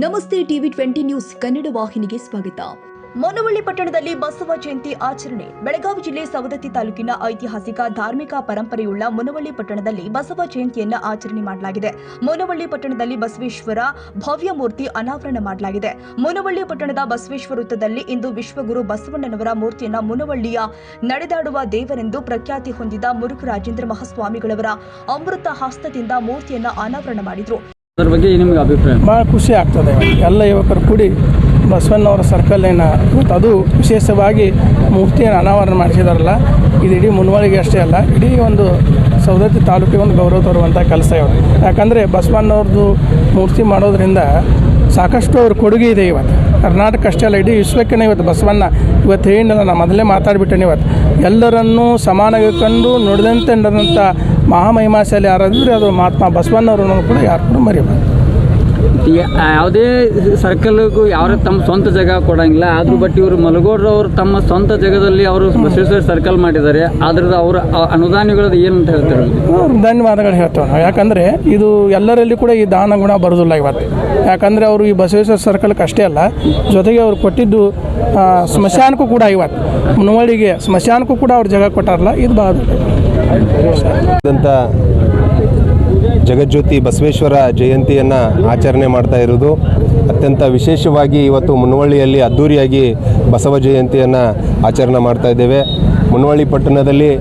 ನಮಸ್ತೆ TV 20 news Kannada ವಾಹಿನಿಗೆ ಸ್ವಾಗತ. ಮುನವಳ್ಳಿ ಪಟ್ಟಣದಲ್ಲಿ ಬಸವ ಜಯಂತಿ ಆಚರಣೆ. ಬೆಳಗಾವಿ ಜಿಲ್ಲೆ ಸವದತ್ತಿ ತಾಲೂಕಿನ ಐತಿಹಾಸಿಕ ಧಾರ್ಮಿಕ ಪರಂಪರೆಯುಳ್ಳ ಮುನವಳ್ಳಿ ಪಟ್ಟಣದಲ್ಲಿ ಬಸವ ಜಯಂತಿಯನ್ನು ಆಚರಣೆ ಮಾಡಲಾಗಿದೆ. ಮುನವಳ್ಳಿ ಪಟ್ಟಣದಲ್ಲಿ ಬಸವೇಶ್ವರ ಭವ್ಯ ಮೂರ್ತಿ ಅನಾವರಣ ಮಾಡಲಾಗಿದೆ. ಮುನವಳ್ಳಿ ಪಟ್ಟಣದ ಬಸವೇಶ್ವರ ವೃತ್ತದಲ್ಲಿ ಇಂದು ವಿಶ್ವಗುರು ಬಸವಣ್ಣನವರ ಮೂರ್ತಿಯನ್ನು ಮುನವಳ್ಳಿಯ ನಡೆದಾಡುವ ದೇವರೆಂದು ಪ್ರಖ್ಯಾತಿ ಹೊಂದಿದ ಮುರುಘರಾಜೇಂದ್ರ ಮಹಾಸ್ವಾಮಿಗಳವರ ಅಮೃತ ಹಸ್ತದಿಂದ ಮೂರ್ತಿಯನ್ನು ಅನಾವರಣ ಮಾಡಿದರು. ಅದರ ಬಗ್ಗೆ ನಿಮಗೆ ಅಭಿಪ್ರಾಯ? ಭಾಳ ಖುಷಿ ಆಗ್ತದೆ. ಎಲ್ಲ ಯುವಕರು ಕೂಡಿ ಬಸವಣ್ಣವರ ಸರ್ಕಲ್ನ ಅದು ವಿಶೇಷವಾಗಿ ಮೂರ್ತಿಯನ್ನು ಅನಾವರಣ ಮಾಡಿಸಿದಾರಲ್ಲ, ಇದು ಇಡೀ ಮುನವಳ್ಳಿಗೆ ಅಷ್ಟೇ ಅಲ್ಲ, ಇಡೀ ಒಂದು ಸವದತ್ತಿ ತಾಲೂಕಿಗೆ ಒಂದು ಗೌರವ ತರುವಂಥ ಕೆಲಸ ಇವರು. ಯಾಕಂದರೆ ಬಸವಣ್ಣವ್ರದ್ದು ಮೂರ್ತಿ ಮಾಡೋದ್ರಿಂದ ಸಾಕಷ್ಟು ಅವ್ರ ಕೊಡುಗೆ ಇದೆ. ಇವತ್ತು ಕರ್ನಾಟಕ ಅಷ್ಟೇ ಅಲ್ಲ, ಇಡೀ ವಿಶ್ವಕ್ಕೆ ಇವತ್ತು ಬಸವಣ್ಣ ಇವತ್ತು ಏನಿಲ್ಲ, ನಾನು ಮೊದಲೇ ಮಾತಾಡ್ಬಿಟ್ಟೇನೆ, ಇವತ್ತು ಎಲ್ಲರನ್ನೂ ಸಮಾನವಾಗಿ ಕಂಡು ನುಡಿದಂತೆ ನಡೆದಂಥ ಮಹಾಮಹಿಮಾಶಾಲಿ ಯಾರಾದ್ರೆ ಅದು ಮಹಾತ್ಮ ಬಸವಣ್ಣವ್ರನ್ನು ಕೂಡ ಯಾರು ಕೂಡ ಮರಿಬಾರ್ದು. ಯಾವುದೇ ಸರ್ಕಲ್ಗೂ ಯಾವ ತಮ್ಮ ಸ್ವಂತ ಜಾಗ ಕೊಡಂಗಿಲ್ಲ. ಆದ್ರೂ ಬಟ್ ಇವರು ಮಲಗೋಡ್ರವರು ತಮ್ಮ ಸ್ವಂತ ಜಾಗದಲ್ಲಿ ಅವರು ಬಸವೇಶ್ವರ ಸರ್ಕಲ್ ಮಾಡಿದ್ದಾರೆ. ಅದ್ರದ್ದು ಅವರ ಅನುದಾನಿಗಳದ್ದು ಏನಂತ ಹೇಳ್ತಾರೆ? ಧನ್ಯವಾದಗಳು ಹೇಳ್ತೇವೆ ನಾವು. ಯಾಕಂದರೆ ಇದು ಎಲ್ಲರಲ್ಲಿ ಕೂಡ ಈ ದಾನ ಗುಣ ಬರೋದಿಲ್ಲ ಇವತ್ತು. ಯಾಕಂದರೆ ಅವರು ಈ ಬಸವೇಶ್ವರ ಸರ್ಕಲ್ಗೆ ಅಷ್ಟೇ ಅಲ್ಲ, ಜೊತೆಗೆ ಅವರು ಕೊಟ್ಟಿದ್ದು ಸ್ಮಶಾನಕ್ಕೂ ಕೂಡ ಇವತ್ತು ಮುನವಳ್ಳಿಗೆ ಸ್ಮಶಾನಕ್ಕೂ ಕೂಡ ಅವ್ರು ಜಾಗ ಕೊಟ್ಟಾರಲ್ಲ, ಇದು ಭಾಳ ಜಗಜ್ಯೋತಿ ಬಸವೇಶ್ವರ ಜಯಂತಿಯನ್ನು ಆಚರಣೆ ಮಾಡ್ತಾ ಇರೋದು ಅತ್ಯಂತ ವಿಶೇಷವಾಗಿ ಇವತ್ತು ಮುನವಳ್ಳಿಯಲ್ಲಿ ಅದ್ಧೂರಿಯಾಗಿ ಬಸವ ಜಯಂತಿಯನ್ನು ಆಚರಣೆ ಮಾಡ್ತಾ ಇದ್ದೇವೆ. ಮುನವಳ್ಳಿ ಪಟ್ಟಣದಲ್ಲಿ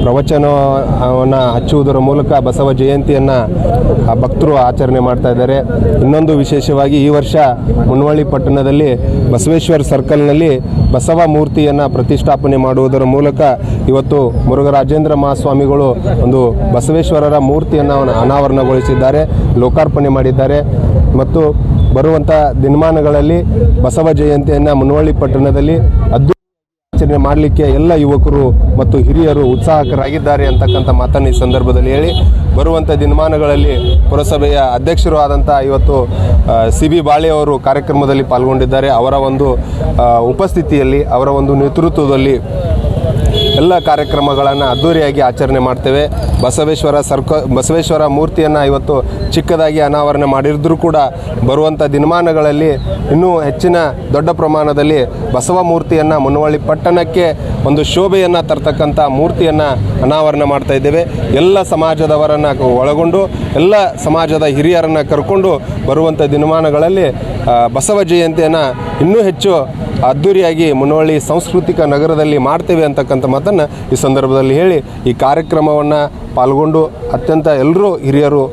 ಪ್ರವಚನವನ್ನು ಹಚ್ಚುವುದರ ಮೂಲಕ ಬಸವ ಜಯಂತಿಯನ್ನು ಭಕ್ತರು ಆಚರಣೆ ಮಾಡ್ತಾ ಇದ್ದಾರೆ. ಇನ್ನೊಂದು ವಿಶೇಷವಾಗಿ ಈ ವರ್ಷ ಮುನವಳ್ಳಿ ಪಟ್ಟಣದಲ್ಲಿ ಬಸವೇಶ್ವರ ಸರ್ಕಲ್ನಲ್ಲಿ ಬಸವ ಮೂರ್ತಿಯನ್ನು ಪ್ರತಿಷ್ಠಾಪನೆ ಮಾಡುವುದರ ಮೂಲಕ ಇವತ್ತು ಮುರುಘರಾಜೇಂದ್ರ ಮಹಾಸ್ವಾಮಿಗಳು ಒಂದು ಬಸವೇಶ್ವರರ ಮೂರ್ತಿಯನ್ನು ಅನಾವರಣಗೊಳಿಸಿದ್ದಾರೆ, ಲೋಕಾರ್ಪಣೆ ಮಾಡಿದ್ದಾರೆ. ಮತ್ತು ಬರುವಂಥ ದಿನಮಾನಗಳಲ್ಲಿ ಬಸವ ಜಯಂತಿಯನ್ನು ಮುನವಳ್ಳಿ ಪಟ್ಟಣದಲ್ಲಿ ಆಚರಣೆ ಮಾಡಲಿಕ್ಕೆ ಎಲ್ಲ ಯುವಕರು ಮತ್ತು ಹಿರಿಯರು ಉತ್ಸಾಹಕರಾಗಿದ್ದಾರೆ ಅಂತಕ್ಕಂಥ ಮಾತನ್ನು ಈ ಸಂದರ್ಭದಲ್ಲಿ ಹೇಳಿ, ಬರುವಂಥ ದಿನಮಾನಗಳಲ್ಲಿ ಪುರಸಭೆಯ ಅಧ್ಯಕ್ಷರು ಆದಂಥ ಇವತ್ತು CB ಬಾಳೆ ಅವರು ಕಾರ್ಯಕ್ರಮದಲ್ಲಿ ಪಾಲ್ಗೊಂಡಿದ್ದಾರೆ. ಅವರ ಒಂದು ಉಪಸ್ಥಿತಿಯಲ್ಲಿ, ಅವರ ಒಂದು ನೇತೃತ್ವದಲ್ಲಿ ಎಲ್ಲ ಕಾರ್ಯಕ್ರಮಗಳನ್ನು ಅದ್ಧೂರಿಯಾಗಿ ಆಚರಣೆ ಮಾಡ್ತೇವೆ. ಬಸವೇಶ್ವರ ಮೂರ್ತಿಯನ್ನು ಇವತ್ತು ಚಿಕ್ಕದಾಗಿ ಅನಾವರಣ ಮಾಡಿದ್ರೂ ಕೂಡ ಬರುವಂಥ ದಿನಮಾನಗಳಲ್ಲಿ ಇನ್ನೂ ಹೆಚ್ಚಿನ ದೊಡ್ಡ ಪ್ರಮಾಣದಲ್ಲಿ ಬಸವ ಮೂರ್ತಿಯನ್ನು ಮುನವಳ್ಳಿ ಪಟ್ಟಣಕ್ಕೆ ಒಂದು ಶೋಭೆಯನ್ನು ತರ್ತಕ್ಕಂಥ ಮೂರ್ತಿಯನ್ನು ಅನಾವರಣ ಮಾಡ್ತಾ ಇದ್ದೇವೆ. ಎಲ್ಲ ಸಮಾಜದವರನ್ನು ಒಳಗೊಂಡು ಎಲ್ಲ ಸಮಾಜದ ಹಿರಿಯರನ್ನು ಕರ್ಕೊಂಡು ಬರುವಂಥ ದಿನಮಾನಗಳಲ್ಲಿ ಬಸವ ಜಯಂತಿಯನ್ನು ಇನ್ನೂ ಹೆಚ್ಚು ಅದ್ಧೂರಿಯಾಗಿ ಮುನವಳ್ಳಿ ಸಾಂಸ್ಕೃತಿಕ ನಗರದಲ್ಲಿ ಮಾಡ್ತೇವೆ ಅಂತಕ್ಕಂಥ ಮಾತನ್ನು ಈ ಸಂದರ್ಭದಲ್ಲಿ ಹೇಳಿ, ಈ ಕಾರ್ಯಕ್ರಮವನ್ನು ಪಾಲ್ಗೊಂಡು ಅತ್ಯಂತ ಎಲ್ಲರೂ ಹಿರಿಯರು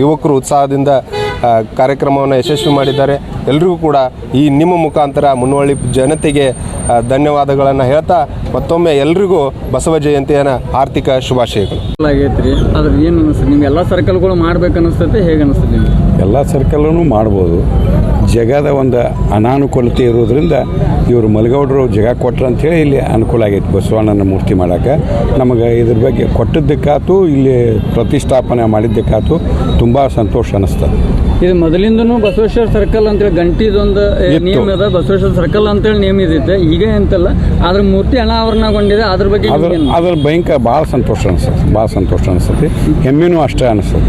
ಯುವಕರು ಉತ್ಸಾಹದಿಂದ ಕಾರ್ಯಕ್ರಮವನ್ನು ಯಶಸ್ವಿ ಮಾಡಿದ್ದಾರೆ. ಎಲ್ರಿಗೂ ಕೂಡ ಈ ನಿಮ್ಮ ಮುಖಾಂತರ ಮುನವಳ್ಳಿ ಜನತೆಗೆ ಧನ್ಯವಾದಗಳನ್ನು ಹೇಳ್ತಾ ಮತ್ತೊಮ್ಮೆ ಎಲ್ರಿಗೂ ಬಸವ ಜಯಂತಿಯ ಆರ್ಥಿಕ ಶುಭಾಶಯಗಳು. ಆಗೈತ್ರಿ, ಅದ್ರ ಏನು ಅನಿಸ್ತದೆ ನಿಮ್ಗೆ? ಎಲ್ಲ ಸರ್ಕಲ್ಗಳು ಮಾಡ್ಬೇಕು ಅನಿಸ್ತದೆ, ಹೇಗೆ ಅನಿಸ್ತದೆ ನಿಮ್ಗೆ? ಎಲ್ಲ ಸರ್ಕಲ್ಲೂ ಮಾಡ್ಬೋದು. ಜಗದ ಒಂದು ಅನಾನುಕೂಲತೆ ಇರೋದ್ರಿಂದ ಇವರು ಮಲಗೌಡರು ಜಾಗ ಕೊಟ್ರು ಅಂಥೇಳಿ ಇಲ್ಲಿ ಅನುಕೂಲ ಆಗೈತೆ ಬಸವಣ್ಣನ ಮೂರ್ತಿ ಮಾಡೋಕ್ಕೆ. ನಮಗೆ ಇದ್ರ ಬಗ್ಗೆ ಕೊಟ್ಟದ್ದಕ್ಕಾತು ಇಲ್ಲಿ ಪ್ರತಿಷ್ಠಾಪನೆ ಮಾಡಿದ್ದಕ್ಕಾತು ತುಂಬ ಸಂತೋಷ ಅನ್ನಿಸ್ತದೆ. ಇದು ಮೊದಲಿಂದನೂ ಬಸವೇಶ್ವರ ಸರ್ಕಲ್ ಅಂತೇಳಿ ಗಂಟಿದೊಂದು ನೇಮ್ ಇದೆ, ಬಸವೇಶ್ವರ ಸರ್ಕಲ್ ಅಂತೇಳಿ ನೇಮ್ ಇದೈತೆ, ಈಗ ಎಂತಲ್ಲ. ಅದ್ರ ಮೂರ್ತಿ ಅನಾವರಣಗೊಂಡಿದೆ, ಅದ್ರ ಬಗ್ಗೆ ಅದ್ರ ಭಯಂಕರ ಭಾಳ ಸಂತೋಷ ಅನಿಸ್ತದೆ. ಹೆಮ್ಮೆನೂ ಅಷ್ಟೇ ಅನಿಸ್ತದೆ.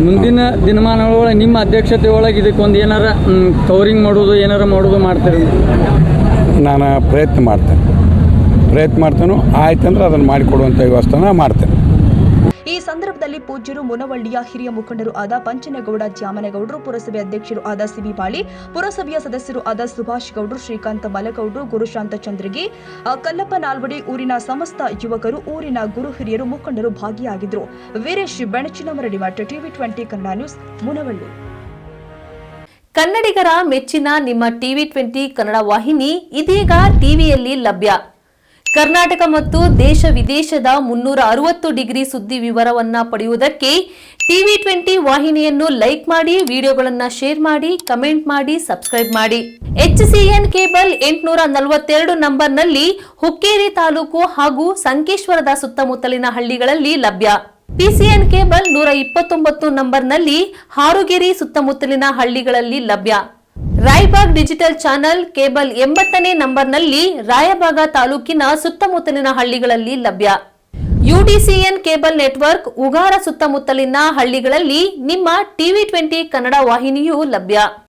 ಮುಂದಿನ ದಿನಮಾನಗಳೊಳಗೆ ನಿಮ್ಮ ಅಧ್ಯಕ್ಷತೆ ಒಳಗೆ ಇದಕ್ಕೊಂದು ಏನಾರ ಕವರಿಂಗ್ ಮಾಡೋದು ಮಾಡ್ತೀರಿ? ನಾನು ಪ್ರಯತ್ನ ಮಾಡ್ತೇನೆ. ಆಯ್ತಂದ್ರೆ ಅದನ್ನು ಮಾಡಿಕೊಡುವಂಥ ವ್ಯವಸ್ಥೆನ ಮಾಡ್ತೇನೆ. ಈ ಸಂದರ್ಭದಲ್ಲಿ ಪೂಜ್ಯರು ಮುನವಳ್ಳಿಯ ಹಿರಿಯ ಮುಖಂಡರು ಆದ ಪಂಚನಗೌಡ ದ್ಯಾಮನಗೌಡರು, ಪುರಸಭೆ ಅಧ್ಯಕ್ಷರು ಆದ CB ಬಾಳಿ, ಪುರಸಭೆಯ ಸದಸ್ಯರು ಆದ ಸುಭಾಷ್ ಗೌಡರು, ಶ್ರೀಕಾಂತ ಮಲಗೌಡರು, ಗುರುಶಾಂತ ಚಂದ್ರಗಿ, ಕಲ್ಲಪ್ಪ ನಾಲ್ವಡಿ, ಊರಿನ ಸಮಸ್ತ ಯುವಕರು, ಊರಿನ ಗುರು ಹಿರಿಯರು, ಮುಖಂಡರು ಭಾಗಿಯಾಗಿದ್ದರು. Veeresh Benachinamaradi, TV 20 Kannada news, Munavalli. ಕನ್ನಡಿಗರ ಮೆಚ್ಚಿನ ನಿಮ್ಮ ಟಿವಿ 20 ಕನ್ನಡ ವಾಹಿನಿ ಇದೀಗ ಟಿವಿಯಲ್ಲಿ ಲಭ್ಯ. ಕರ್ನಾಟಕ ಮತ್ತು ದೇಶ ವಿದೇಶದ 360 ಡಿಗ್ರಿ ಸುದ್ದಿ ವಿವರವನ್ನ ಪಡೆಯುವುದಕ್ಕೆ ಟಿವಿ 20 ವಾಹಿನಿಯನ್ನು ಲೈಕ್ ಮಾಡಿ, ವಿಡಿಯೋಗಳನ್ನು ಶೇರ್ ಮಾಡಿ, ಕಮೆಂಟ್ ಮಾಡಿ, ಸಬ್ಸ್ಕ್ರೈಬ್ ಮಾಡಿ. HCN ಕೇಬಲ್ 842 ನಂಬರ್ನಲ್ಲಿ ಹುಕ್ಕೇರಿ ತಾಲೂಕು ಹಾಗೂ ಸಂಕೇಶ್ವರದ ಸುತ್ತಮುತ್ತಲಿನ ಹಳ್ಳಿಗಳಲ್ಲಿ ಲಭ್ಯ. PCN ಕೇಬಲ್ 129 ನಂಬರ್ನಲ್ಲಿ ಹಾರುಗೆರೆ ಸುತ್ತಮುತ್ತಲಿನ ಹಳ್ಳಿಗಳಲ್ಲಿ ಲಭ್ಯ. ರಾಯಬಾಗ್ ಡಿಜಿಟಲ್ ಚಾನೆಲ್ ಕೇಬಲ್ 80ನೇ ನಂಬರ್ನಲ್ಲಿ ರಾಯಬಾಗ ತಾಲೂಕಿನ ಸುತ್ತಮುತ್ತಲಿನ ಹಳ್ಳಿಗಳಲ್ಲಿ ಲಭ್ಯ. UDCN ಕೇಬಲ್ ನೆಟ್ವರ್ಕ್ ಉಗಾರ ಸುತ್ತಮುತ್ತಲಿನ ಹಳ್ಳಿಗಳಲ್ಲಿ ನಿಮ್ಮ ಟಿವಿ 20 ಕನ್ನಡ ವಾಹಿನಿಯೂ ಲಭ್ಯ.